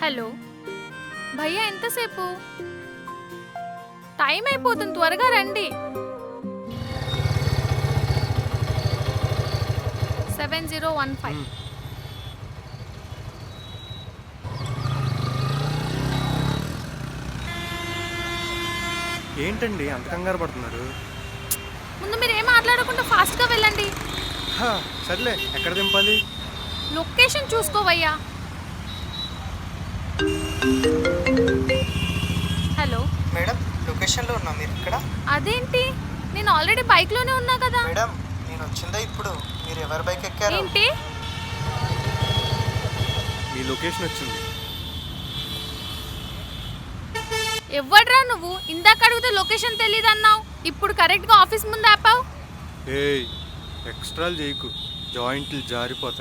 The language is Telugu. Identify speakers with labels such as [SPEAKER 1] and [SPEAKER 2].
[SPEAKER 1] హలో భయ్యా, ఎంతసేపు? టైం అయిపోతుంది, త్వరగా రండి. 7015.
[SPEAKER 2] ఏంటండి అంత కంగారు పడుతున్నారు?
[SPEAKER 1] ముందు మీరు ఏం మాట్లాడకుండా ఫాస్ట్గా వెళ్ళండి.
[SPEAKER 2] సర్లే, ఎక్కడ దింపాలి?
[SPEAKER 1] లొకేషన్ చూసుకోవయ్యా. హలో
[SPEAKER 3] మేడం, లొకేషన్లో ఉన్నా, మీరు ఇక్కడ?
[SPEAKER 1] అదేంటి, నేను ఆల్రెడీ బైక్లోనే ఉన్నా కదా.
[SPEAKER 3] మేడం, నేను వచ్చిందా ఇప్పుడు? మీరు ఎవరి బైక్ ఎక్కారు?
[SPEAKER 1] ఏంటి?
[SPEAKER 2] ఈ లొకేషన్ వచ్చింది.
[SPEAKER 1] ఎవడ్రా నువ్వు? ఇందాక అడిగితే లొకేషన్ తెలీదు అన్నావు, ఇప్పుడు కరెక్ట్గా ఆఫీస్ ముందు ఆపావు.
[SPEAKER 2] ఏయ్, ఎక్స్ట్రాలు చేయకు, జాయింట్లు జారిపోతాయి.